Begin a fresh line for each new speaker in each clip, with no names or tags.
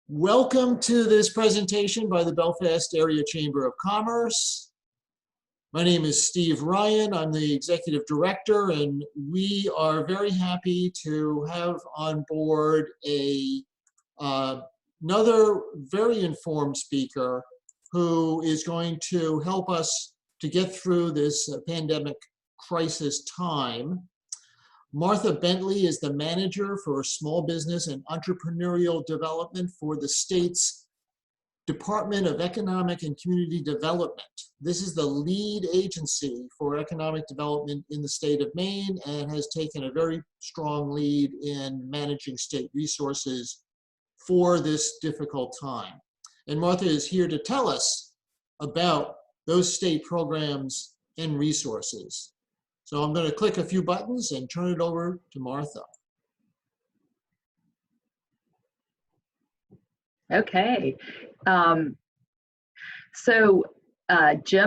Welcome to this presentation by the Belfast Area Chamber of Commerce. My name is Steve Ryan. I'm the Executive Director, and we are very happy to have on board another very informed speaker who is going to help us to get through this pandemic crisis time. Martha Bentley is the manager for small business and entrepreneurial development for the state's Department of Economic and Community Development. This is the lead agency for economic development in the state of Maine and has taken a very strong lead in managing state resources for this difficult time. And Martha is here to tell us about those state programs and resources. So I'm going to click a few buttons and turn it over to Martha.
Okay. Jim,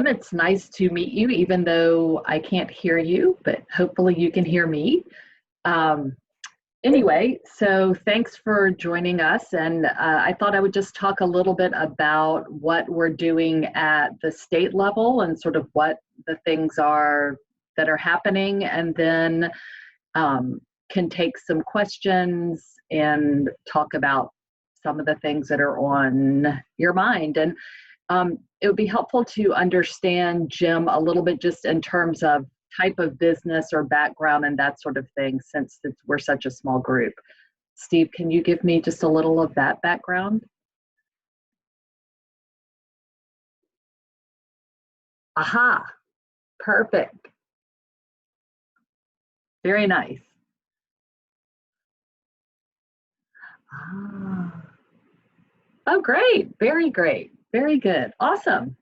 it's nice to meet you, even though I can't hear you, but hopefully you can hear me. Anyway, so thanks for joining us. And I thought I would just talk a little bit about what we're doing at the state level and sort of what the things are that are happening, and then can take some questions and talk about some of the things that are on your mind. And it would be helpful to understand, Jim, a little bit just in terms of type of business or background and that sort of thing, since we're such a small group. Steve, can you give me just a little of that background? Aha, perfect. Very nice. Oh, great. Very great. Very good. Awesome.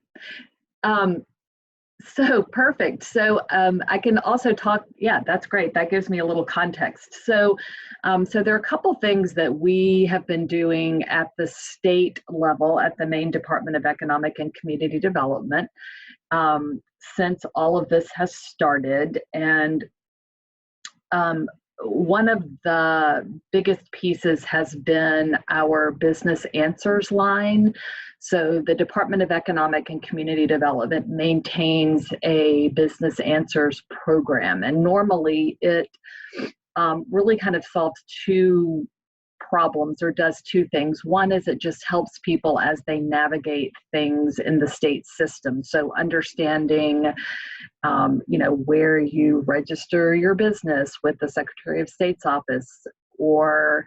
So perfect. So I can also talk, yeah, that's great. That gives me a little context. So there are a couple things that we have been doing at the state level at the Maine Department of Economic and Community Development since all of this has started. And one of the biggest pieces has been our Business Answers line. So the Department of Economic and Community Development maintains a Business Answers program. And normally it really kind of solves two problems, or does two things. One is it just helps people as they navigate things in the state system. So understanding, where you register your business with the Secretary of State's office, or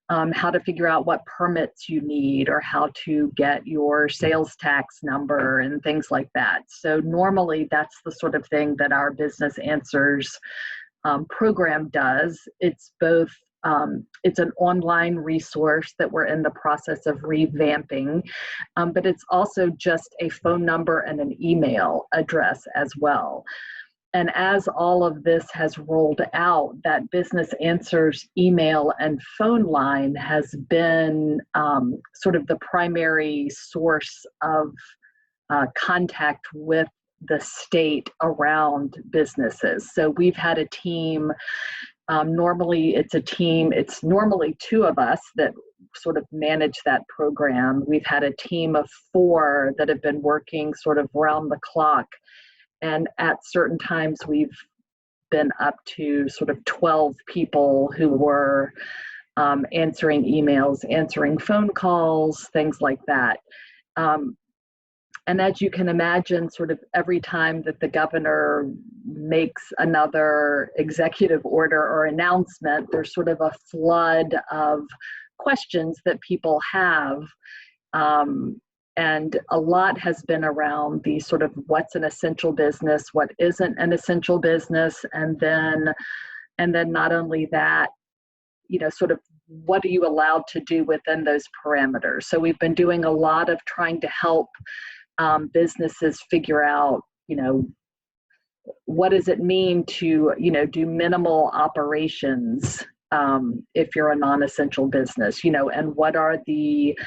how to figure out what permits you need, or how to get your sales tax number and things like that. So normally that's the sort of thing that our Business Answers program does. It's both it's an online resource that we're in the process of revamping, but it's also just a phone number and an email address as well. And as all of this has rolled out, that Business Answers email and phone line has been sort of the primary source of contact with the state around businesses. So we've had a team. Normally it's normally two of us that sort of manage that program. We've had a team of 4 that have been working sort of round the clock. And at certain times we've been up to sort of 12 people who were answering emails, answering phone calls, things like that. And as you can imagine, sort of every time that the governor makes another executive order or announcement, there's sort of a flood of questions that people have. And a lot has been around the sort of what's an essential business, what isn't an essential business, and then not only that, sort of what are you allowed to do within those parameters. So we've been doing a lot of trying to help businesses figure out, what does it mean to, do minimal operations if you're a non-essential business, and what are the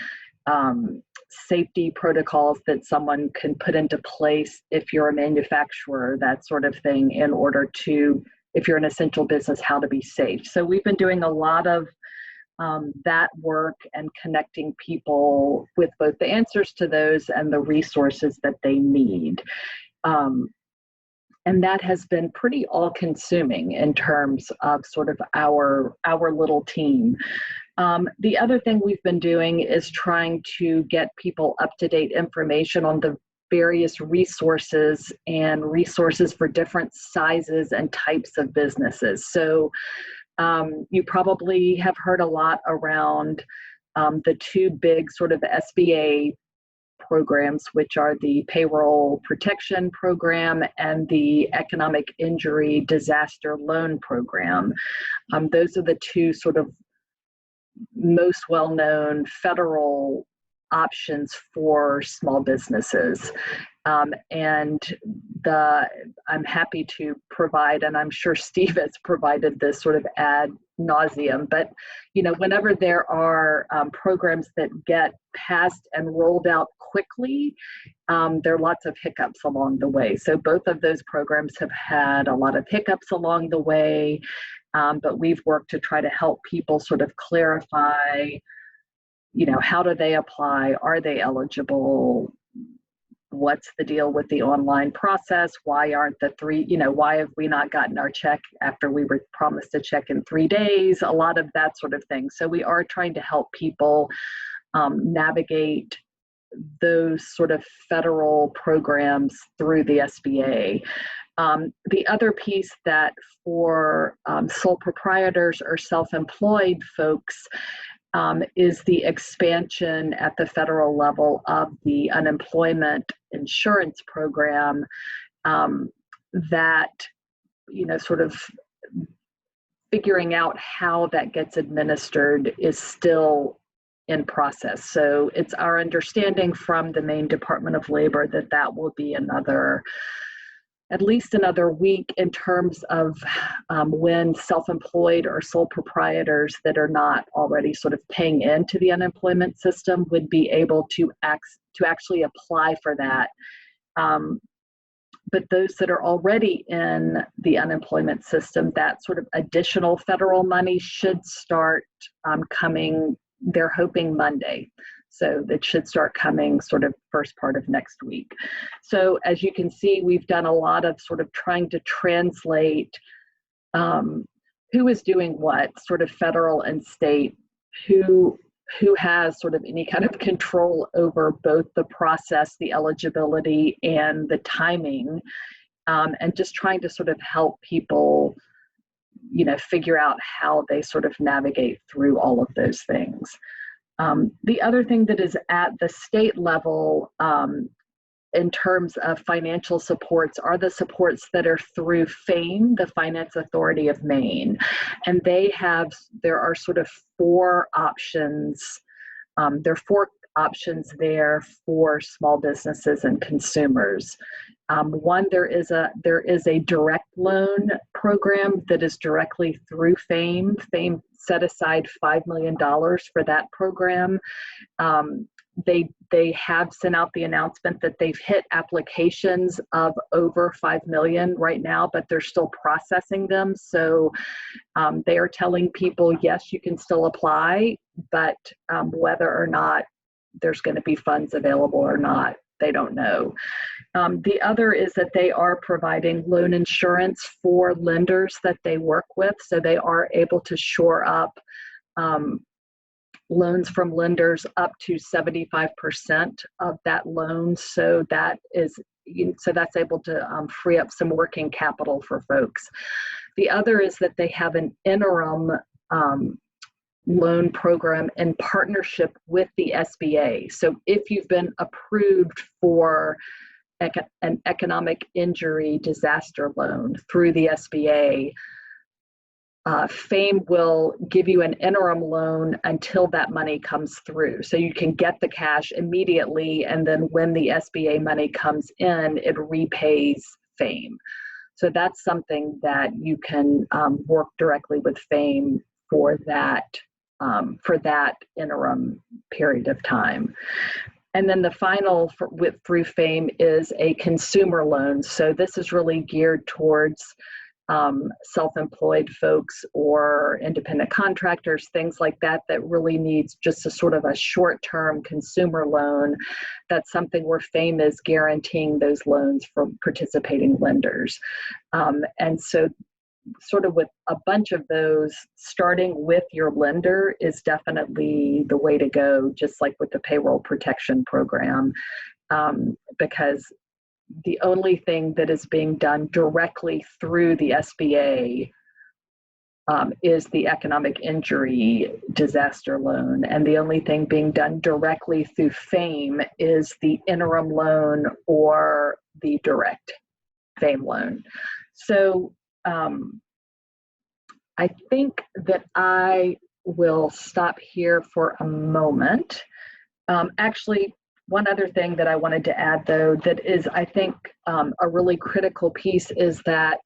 safety protocols that someone can put into place if you're a manufacturer, that sort of thing, in order to, if you're an essential business, how to be safe. So we've been doing a lot of that work and connecting people with both the answers to those and the resources that they need. And that has been pretty all-consuming in terms of sort of our little team. The other thing we've been doing is trying to get people up-to-date information on the various resources and resources for different sizes and types of businesses. So you probably have heard a lot around the two big sort of SBA programs, which are the Payroll Protection Program and the Economic Injury Disaster Loan Program. Those are the two sort of most well-known federal options for small businesses. And I'm happy to provide, and I'm sure Steve has provided this sort of ad nauseum, but whenever there are programs that get passed and rolled out quickly, there are lots of hiccups along the way. So both of those programs have had a lot of hiccups along the way, but we've worked to try to help people sort of clarify, how do they apply? Are they eligible? What's the deal with the online process? Why aren't why have we not gotten our check after we were promised a check in 3 days? A lot of that sort of thing. So we are trying to help people navigate those sort of federal programs through the SBA. The other piece that for sole proprietors or self-employed folks is the expansion at the federal level of the unemployment insurance program that, sort of figuring out how that gets administered is still in process. So it's our understanding from the Maine Department of Labor that that will be at least another week in terms of when self-employed or sole proprietors that are not already sort of paying into the unemployment system would be able to actually apply for that. But those that are already in the unemployment system, that sort of additional federal money should start coming, they're hoping Monday. So that should start coming sort of first part of next week. So as you can see, we've done a lot of sort of trying to translate who is doing what, sort of federal and state, who has sort of any kind of control over both the process, the eligibility, and the timing, and just trying to sort of help people, figure out how they sort of navigate through all of those things. The other thing that is at the state level in terms of financial supports are the supports that are through FAME, the Finance Authority of Maine. And there are sort of four options. There are four options there for small businesses and consumers. One, there is a direct loan program that is directly through FAME. FAME set aside $5 million for that program. They have sent out the announcement that they've hit applications of over 5 million right now, but they're still processing them. So they are telling people, yes, you can still apply, but whether or not there's going to be funds available or not, they don't know. The other is that they are providing loan insurance for lenders that they work with, so they are able to shore up loans from lenders up to 75% of that loan. So that's able to free up some working capital for folks. The other is that they have an interim loan program in partnership with the SBA. So if you've been approved for an economic injury disaster loan through the SBA, FAME will give you an interim loan until that money comes through. So you can get the cash immediately, and then when the SBA money comes in, it repays FAME. So that's something that you can work directly with FAME for that interim period of time. And then the final through FAME is a consumer loan. So this is really geared towards self-employed folks or independent contractors, things like that, that really needs just a sort of a short-term consumer loan. That's something where FAME is guaranteeing those loans from participating lenders. And so sort of with a bunch of those, starting with your lender is definitely the way to go, just like with the payroll protection program, because the only thing that is being done directly through the SBA is the economic injury disaster loan. And the only thing being done directly through FAME is the interim loan or the direct FAME loan. So I think that I will stop here for a moment. Actually, one other thing that I wanted to add, though, that is, I think, a really critical piece is that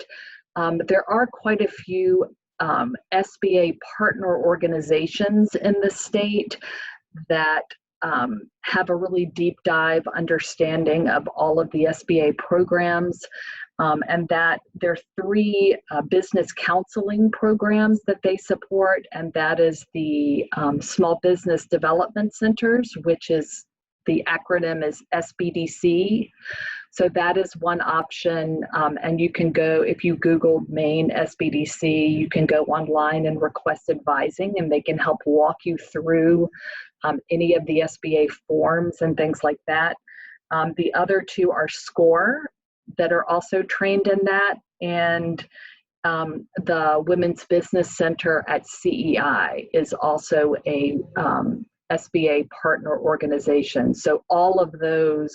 there are quite a few SBA partner organizations in the state that have a really deep dive understanding of all of the SBA programs, and that there are 3 business counseling programs that they support, and that is the Small Business Development Centers, which is the acronym is SBDC. So that is one option, and you can go, if you Googled Maine SBDC, you can go online and request advising, and they can help walk you through any of the SBA forms and things like that. The other 2 are SCORE, that are also trained in that, and the Women's Business Center at CEI is also a SBA partner organization. So all of those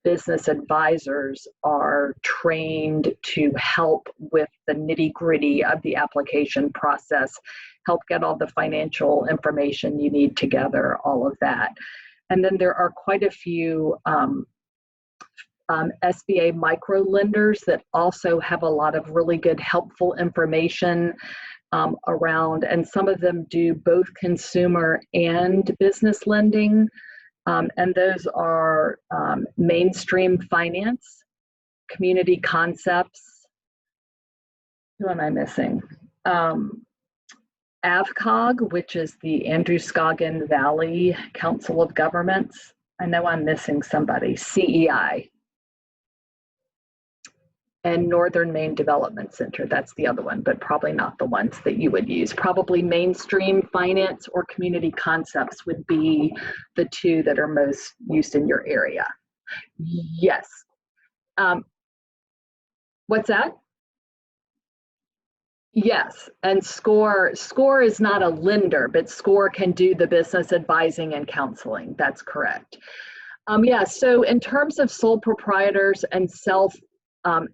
business advisors are trained to help with the nitty-gritty of the application process, help get all the financial information you need together, all of that. And then there are quite a few SBA micro lenders that also have a lot of really good helpful information around, and some of them do both consumer and business lending, and those are Mainstream Finance, Community Concepts, who am I missing? AVCOG, which is the Androscoggin Valley Council of Governments. I know I'm missing somebody, CEI. And Northern Maine Development Center, that's the other one, but probably not the ones that you would use. Probably Mainstream Finance or Community Concepts would be the 2 that are most used in your area. Yes. What's that? Yes, and SCORE is not a lender, but SCORE can do the business advising and counseling. That's correct. Yeah, so in terms of sole proprietors and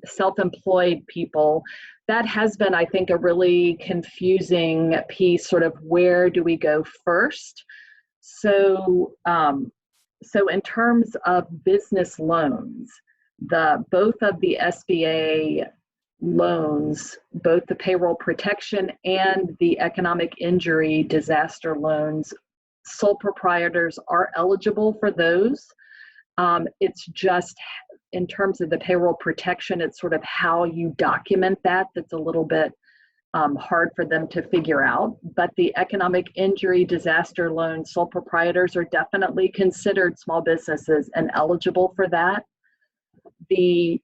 self-employed people, that has been, I think, a really confusing piece, sort of where do we go first? So, so in terms of business loans, both of the SBA loans, both the payroll protection and the economic injury disaster loans, sole proprietors are eligible for those. It's just, in terms of the payroll protection, it's sort of how you document that that's a little bit hard for them to figure out. But the economic injury disaster loan, sole proprietors are definitely considered small businesses and eligible for that. The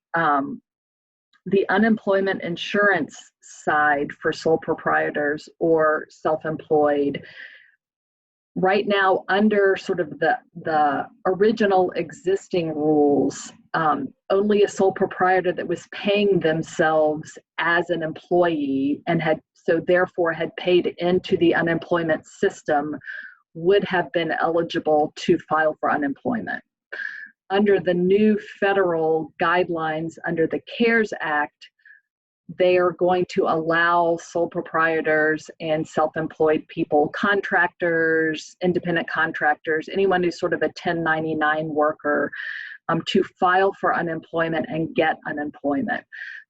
unemployment insurance side for sole proprietors or self-employed, right now, under sort of the original existing rules, only a sole proprietor that was paying themselves as an employee and therefore had paid into the unemployment system would have been eligible to file for unemployment. Under the new federal guidelines under the CARES Act, they are going to allow sole proprietors and self-employed people, contractors, independent contractors, anyone who's sort of a 1099 worker, to file for unemployment and get unemployment.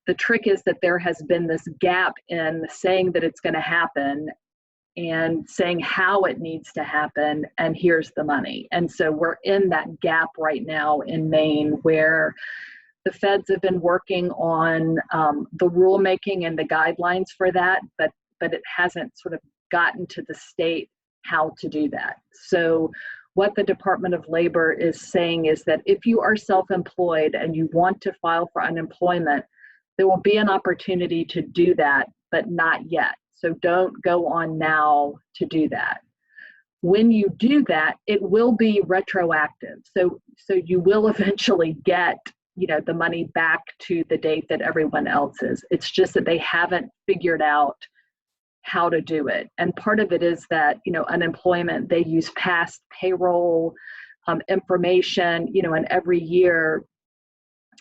The trick is that there has been this gap in saying that it's going to happen and saying how it needs to happen, and here's the money. And so we're in that gap right now in Maine where The feds have been working on the rulemaking and the guidelines for that, but it hasn't sort of gotten to the state how to do that. So what the Department of Labor is saying is that if you are self-employed and you want to file for unemployment, there will be an opportunity to do that, but not yet. So don't go on now to do that. When you do that, it will be retroactive. So you will eventually get, the money back to the date that everyone else is. It's just that they haven't figured out how to do it. And part of it is that, unemployment, they use past payroll information, and every year,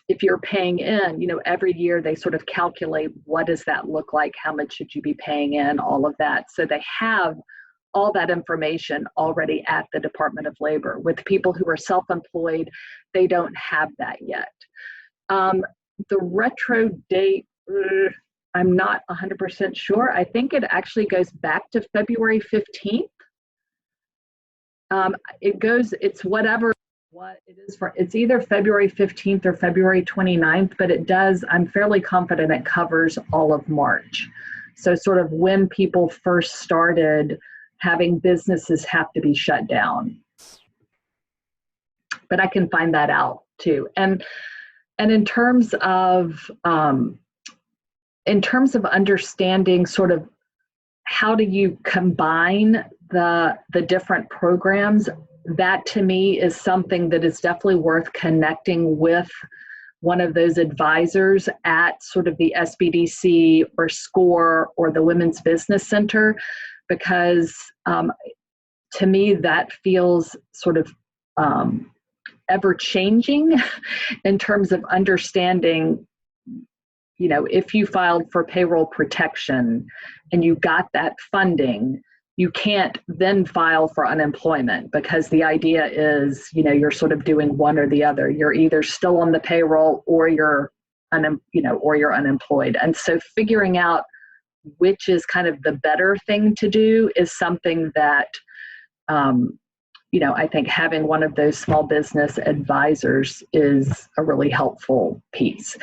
if you're paying in, every year they sort of calculate what does that look like, how much should you be paying in, all of that. So they have all that information already at the Department of Labor. With people who are self-employed, they don't have that yet. The retro date, I'm not 100% sure. I think it actually goes back to February 15th. It's whatever what it is for. It's either February 15th or February 29th, but it does, I'm fairly confident it covers all of March. So sort of when people first started having businesses have to be shut down. But I can find that out too. And in terms of understanding sort of how do you combine the different programs, that to me is something that is definitely worth connecting with one of those advisors at sort of the SBDC or SCORE or the Women's Business Center, because to me that feels sort of ever changing in terms of understanding, if you filed for payroll protection and you got that funding, you can't then file for unemployment, because the idea is, you're sort of doing one or the other. You're either still on the payroll or you're unemployed. And so figuring out which is kind of the better thing to do is something that, I think having one of those small business advisors is a really helpful piece,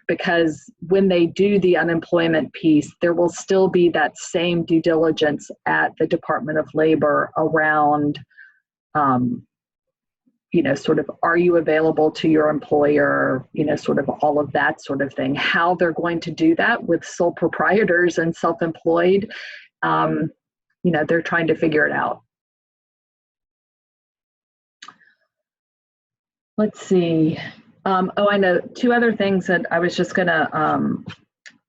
because when they do the unemployment piece, there will still be that same due diligence at the Department of Labor around, sort of, are you available to your employer, sort of all of that sort of thing. How they're going to do that with sole proprietors and self-employed, they're trying to figure it out. Let's see. I know two other things that I was just going to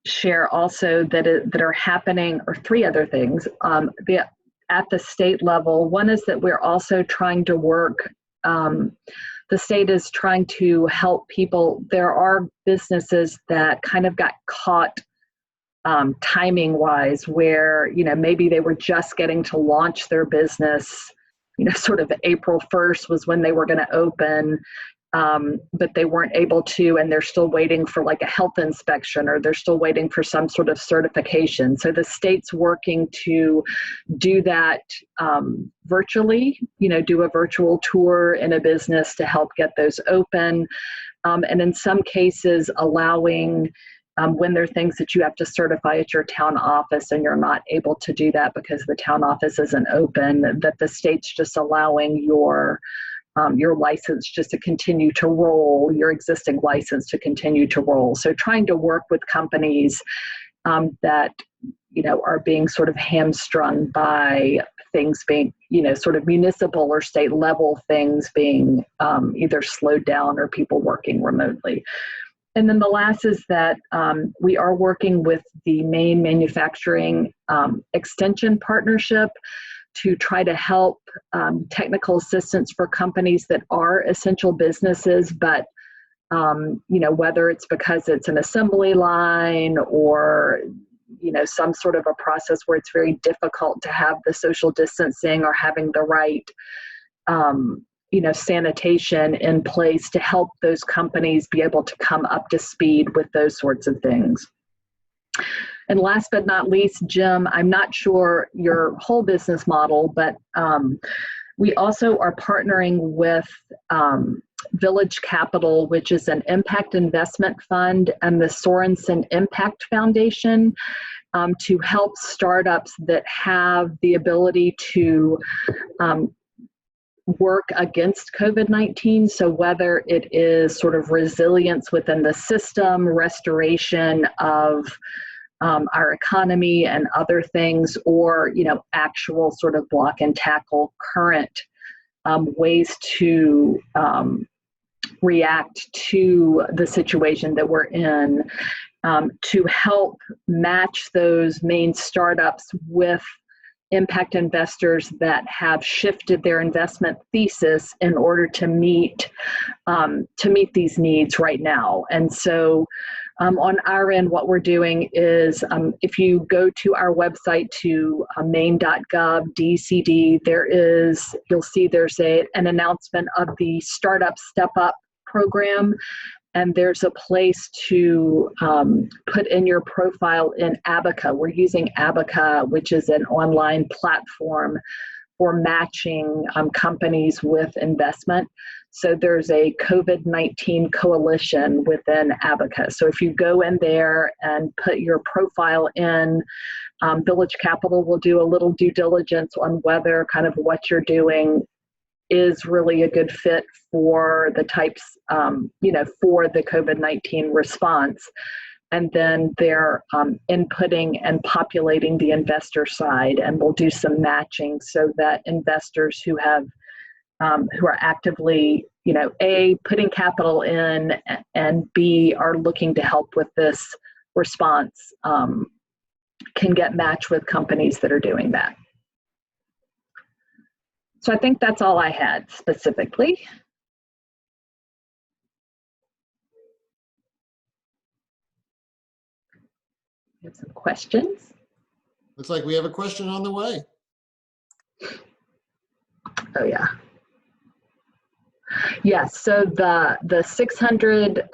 share also that are happening, or three other things at the state level. One is that we're also trying to work, the state is trying to help people. There are businesses that kind of got caught timing wise, where, maybe they were just getting to launch their business, sort of April 1st was when they were going to open, but they weren't able to, and they're still waiting for like a health inspection, or they're still waiting for some sort of certification. So the state's working to do that virtually, do a virtual tour in a business to help get those open. And in some cases allowing, when there are things that you have to certify at your town office and you're not able to do that because the town office isn't open, that the state's just allowing your license just to continue to roll, your existing license to continue to roll. So trying to work with companies that, are being sort of hamstrung by things being, sort of municipal or state level things being either slowed down or people working remotely. And then the last is that we are working with the Maine Manufacturing Extension Partnership to try to help technical assistance for companies that are essential businesses, but whether it's because it's an assembly line or some sort of a process where it's very difficult to have the social distancing or having the right sanitation in place to help those companies be able to come up to speed with those sorts of things. And last but not least, Jim, I'm not sure your whole business model, but we also are partnering with Village Capital, which is an impact investment fund, and the Sorensen Impact Foundation, to help startups that have the ability to work against COVID-19. So whether it is sort of resilience within the system, restoration of our economy and other things, or, you know, actual sort of block and tackle current ways to react to the situation that we're in, to help match those Maine startups with impact investors that have shifted their investment thesis in order to meet these needs right now. And so on our end, what we're doing is, if you go to our website to maine.gov DECD, you'll see there's an announcement of the Startup Step Up program. And there's a place to put in your profile in Abaca. We're using Abaca, which is an online platform for matching companies with investment. So there's a COVID-19 coalition within Abaca. So if you go in there and put your profile in, Village Capital will do a little due diligence on whether kind of what you're doing is really a good fit for the types, for the COVID-19 response. And then they're inputting and populating the investor side, and we'll do some matching so that investors who are actively, A, putting capital in, and B, are looking to help with this response, can get matched with companies that are doing that. So I think that's all I had specifically. We have some questions.
Looks like we have a question on the way.
Oh yeah. Yes. So the 600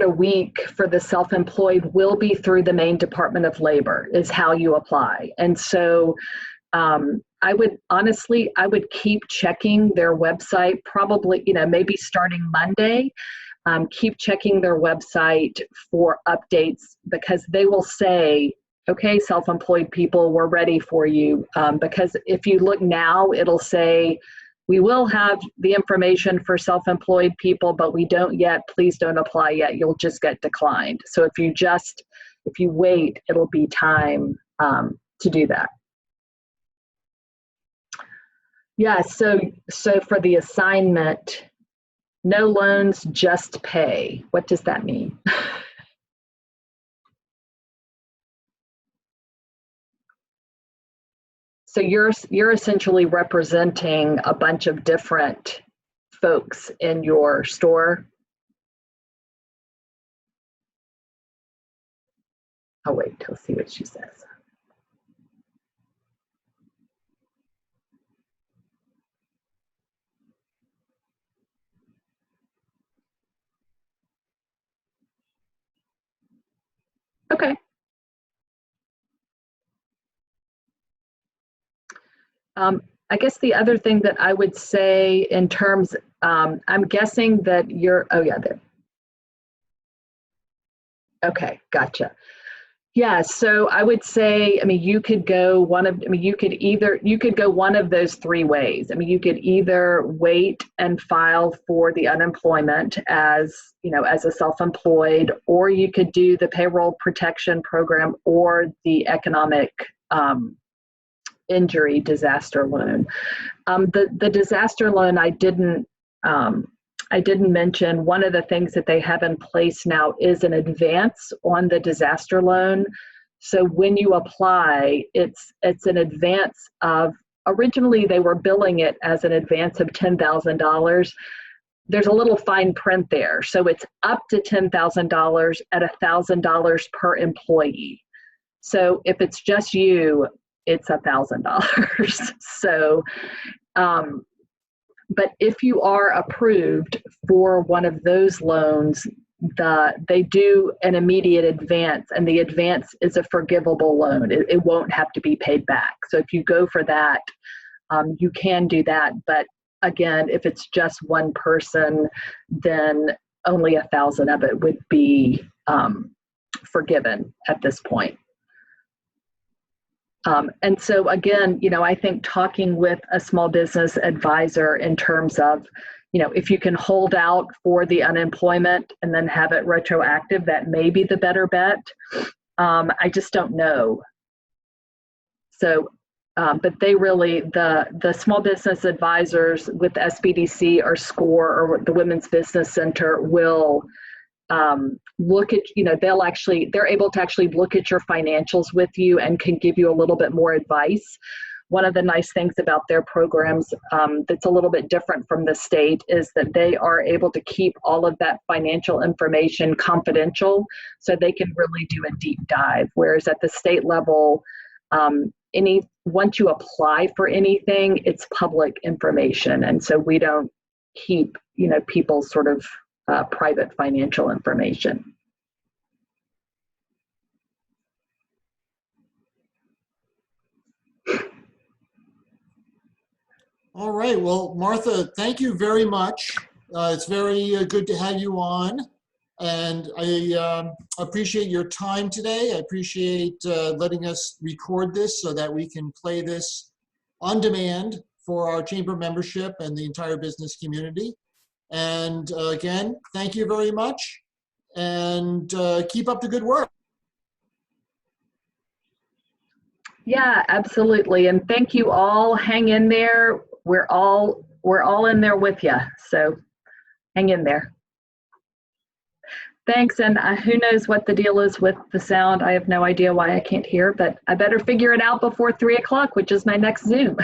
a week for the self-employed will be through the Maine Department of Labor, is how you apply. And so I would keep checking their website, probably, maybe starting Monday. Keep checking their website for updates, because they will say, okay, self-employed people, we're ready for you. Because if you look now, it'll say, we will have the information for self-employed people, but we don't yet. Please don't apply yet. You'll just get declined. So if you wait, it'll be time to do that. Yeah, so for the assignment, no loans, just pay. What does that mean? So you're essentially representing a bunch of different folks in your store. I'll wait till see what she says. Okay. I guess the other thing that I would say in terms, I'm guessing that oh yeah, there. Okay, gotcha. Yeah, so I would say, you could go you could go one of those three ways. You could either wait and file for the unemployment as a self-employed, or you could do the payroll protection program or the economic injury disaster loan. The disaster loan, I didn't mention. One of the things that they have in place now is an advance on the disaster loan. So when you apply, it's an advance of, originally they were billing it as an advance of $10,000. There's a little fine print there. So it's up to $10,000 at $1,000 per employee. So if it's just you, it's $1,000. So, but if you are approved for one of those loans, they do an immediate advance, and the advance is a forgivable loan. It won't have to be paid back. So if you go for that, you can do that. But again, if it's just one person, then only 1,000 of it would be forgiven at this point. And so again, I think talking with a small business advisor in terms of, if you can hold out for the unemployment and then have it retroactive, that may be the better bet. I just don't know. So, but they really, the small business advisors with SBDC or SCORE or the Women's Business Center will look at, they're able to actually look at your financials with you and can give you a little bit more advice. One of the nice things about their programs that's a little bit different from the state is that they are able to keep all of that financial information confidential, so they can really do a deep dive. Whereas at the state level, once you apply for anything, it's public information, and so we don't keep people's sort of private financial information.
All right. Well, Martha, thank you very much. It's very good to have you on. And I appreciate your time today. I appreciate letting us record this so that we can play this on demand for our chamber membership and the entire business community. And again, thank you very much. And keep up the good work.
Yeah, absolutely. And thank you all. Hang in there. We're all in there with you. So hang in there. Thanks. And who knows what the deal is with the sound. I have no idea why I can't hear, but I better figure it out before 3 o'clock, which is my next Zoom.